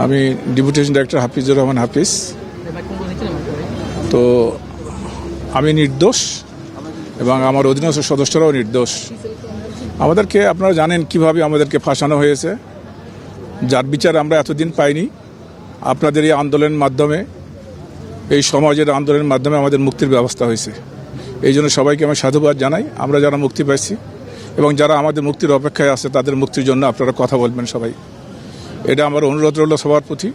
আমি deputation director Hafizur Rahman হাফিজ। তো আমি নির্দোষ এবং আমার অধীনস্থ সদস্যরাও নির্দোষ। আমাদেরকে আপনারা জানেন কিভাবে আমাদেরকে ফাঁসানো হয়েছে, যার বিচার আমরা এতদিন পাইনি। আপনাদের এই আন্দোলনের মাধ্যমে, এই সমাজের আন্দোলনের মাধ্যমে আমাদের মুক্তির ব্যবস্থা হয়েছে। এই জন্য সবাইকে আমি সাধুবাদ জানাই। আমরা যারা মুক্তি পাইছি এবং যারা আমাদের মুক্তির অপেক্ষায় আছে তাদের মুক্তির জন্য আপনারা কথা বলবেন সবাই। এটা আমার অনুরোধ রইল সবার প্রতি,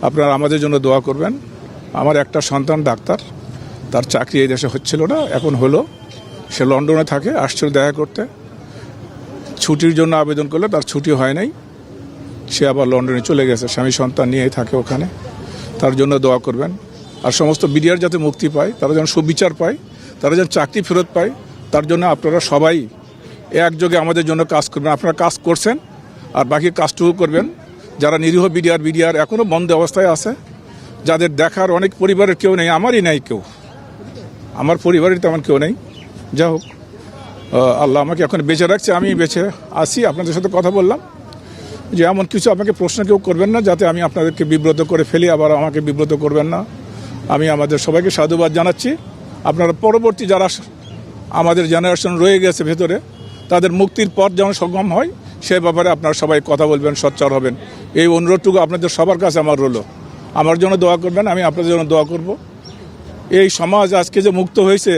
আপনারা আমাদের জন্য দোয়া করবেন। আমার একটা সন্তান ডাক্তার, তার চাকরি এই দেশে হচ্ছিল না, এখন হলো। সে লন্ডনে থাকে, আসছিল দেখা করতে। ছুটির জন্য আবেদন করলে তার ছুটি হয় নাই, সে আবার লন্ডনে চলে গেছে, স্বামী সন্তান নিয়েই থাকে ওখানে। তার জন্য দোয়া করবেন। আর সমস্ত বিডিআর যাতে মুক্তি পায়, তারা যেন সুবিচার পায়, তারা যেন চাকরি ফেরত পায়, তার জন্য আপনারা সবাই একযোগে আমাদের জন্য কাজ করবেন। আপনারা কাজ করছেন, আর বাকি কাজটুকু করবেন। যারা নিরীহ বিডিআর এখনও বন্ধ অবস্থায় আছে, যাদের দেখার অনেক পরিবারের কেউ নেই, আমারই নাই কেউ, আমার পরিবারের তেমন কেউ নেই। যা হোক, আল্লাহ আমাকে এখন বেঁচে রাখছে, আমি বেঁচে আসি। আপনাদের সাথে কথা বললাম যে এমন কিছু আপনাকে প্রশ্ন কেউ করবেন না, যাতে আমি আপনাদেরকে বিব্রত করে ফেলি, আবার আমাকে বিব্রত করবেন না। আমি আমাদের সবাইকে সাধুবাদ জানাচ্ছি। আপনারা পরবর্তী যারা আমাদের জেনারেশন রয়ে গেছে ভেতরে, তাদের মুক্তির পথ যেন সক্ষম হয়, সে ব্যাপারে আপনারা সবাই কথা বলবেন, সোচ্চার হবেন। এই অনুরোধটুকু আপনাদের সবার কাছে আমার রইল। আমার জন্য দোয়া করবেন, আমি আপনাদের জন্য দোয়া করব। এই সমাজ আজকে যে মুক্ত হয়েছে,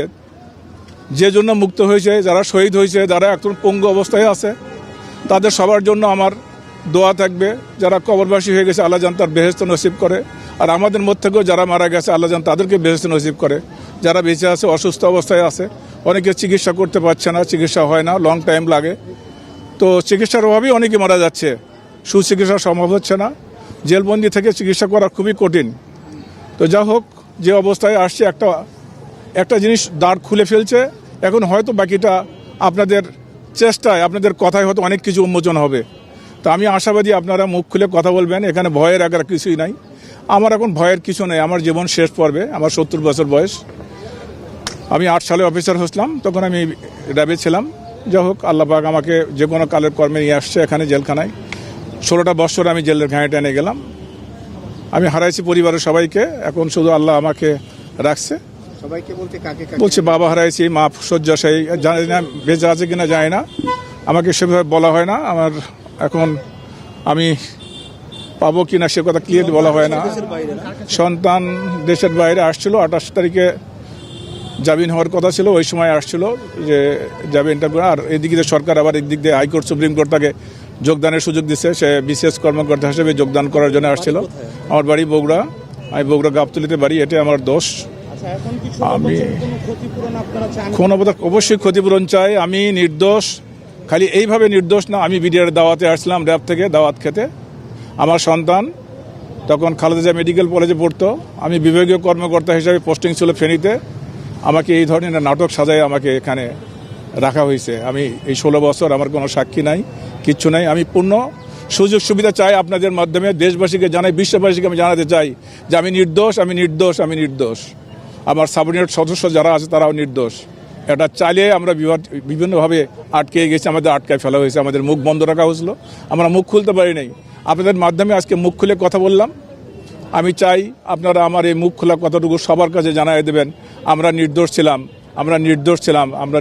যে জন্য মুক্ত হয়েছে, যারা শহীদ হয়েছে, যারা এখন পঙ্গু অবস্থায় আছে, তাদের সবার জন্য আমার দোয়া থাকবে। যারা কবরবাসী হয়ে গেছে, আল্লাহ জান তার বেহেশত নসিব করে। আর আমাদের মধ্যে থেকেও যারা মারা গেছে, আল্লাহ জান তাদেরকে বেহেশত নসিব করে। যারা বেঁচে আছে, অসুস্থ অবস্থায় আছে, অনেকে চিকিৎসা করতে পারছে না, চিকিৎসা হয় না, লং টাইম লাগে। তো চিকিৎসার অভাবেই অনেকে মারা যাচ্ছে, সুচিকিৎসা সম্ভব হচ্ছে না। জেলবন্দি থেকে চিকিৎসা করা খুবই কঠিন। তো যা হোক, যে অবস্থায় আসছে, একটা জিনিস দ্বার খুলে ফেলছে। এখন হয়তো বাকিটা আপনাদের চেষ্টায়, আপনাদের কথায় হয়তো অনেক কিছু উন্মোচন হবে। তো আমি আশাবাদী আপনারা মুখ খুলে কথা বলবেন। এখানে ভয়ের আগার কিছুই নাই। আমার এখন ভয়ের কিছু নেই। আমার জীবন শেষ পর্বে, আমার 70 বছর বয়স। আমি 8 সালে অফিসার হয়েছিলাম, তখন আমি র্যাবে ছিলাম। যা হোক, আল্লাহ পাক আমাকে যে কোনো কালের কর্মে নিয়ে আসছে এখানে জেলখানায়। 16টা বছর আমি জেলের ঘাঁয়ে টেনে গেলাম। আমি হারাইছি পরিবারের সবাইকে, এখন শুধু আল্লাহ আমাকে রাখছে। সবাইকে বলতে কাকে? বলছি বাবা হারাইছি, মা শয্যাশায়ী, জানি না বেঁচে আছে কিনা যায় না, আমাকে সেভাবে বলা হয় না। আমার এখন আমি পাবো কিনা সে কথা ক্লিয়ারলি বলা হয় না। সন্তান দেশের বাইরে আসছিল, 28 তারিখে জামিন হওয়ার কথা ছিল, ওই সময় আসছিল যে জামিনটা। আর এদিক দিয়ে সরকার আবার এদিক দিয়ে হাইকোর্ট, সুপ্রিম কোর্ট তাকে যোগদানের সুযোগ দিচ্ছে। সে বিশেষ কর্মকর্তা হিসেবে যোগদান করার জন্য আসছিল। আমার বাড়ি বগুড়া, আমি বগুড়া গাবতলীতে বাড়ি। এটা আমার দোষ। আমি অবশ্যই ক্ষতিপূরণ চাই। আমি নির্দোষ, খালি এইভাবে নির্দোষ না। আমি বিডিআর দাওয়াতে আসলাম, র্যাব থেকে দাওয়াত খেতে। আমার সন্তান তখন খালেদা জিয়া মেডিকেল কলেজে পড়তো। আমি বিভাগীয় কর্মকর্তা হিসেবে পোস্টিং ছিল ফেনীতে। আমাকে এই ধরনের নাটক সাজায় আমাকে এখানে রাখা হয়েছে। আমি এই 16 বছর, আমার কোনো সাক্ষী নাই, কিচ্ছু নাই। আমি পূর্ণ সুযোগ সুবিধা চাই আপনাদের মাধ্যমে। দেশবাসীকে জানাই, বিশ্ববাসীকে আমি জানাতে চাই যে আমি নির্দোষ, আমি নির্দোষ, আমি নির্দোষ। আমার সাবঅর্ডিনেট সদস্য যারা আছে তারাও নির্দোষ। এটা চালিয়ে আমরা বিভিন্নভাবে আটকে গেছি, আমাদের আটকায় ফেলা হয়েছে, আমাদের মুখ বন্ধ রাখা হয়েছিল, আমরা মুখ খুলতে পারি নাই। আপনাদের মাধ্যমে আজকে মুখ খুলে কথা বললাম। আমি চাই আপনারা আমার এই মুখ খোলা কথাটুকু সবার কাছে জানাই দেবেন। আমরা নির্দোষ ছিলাম, আমরা নির্দোষ ছিলাম, আমরা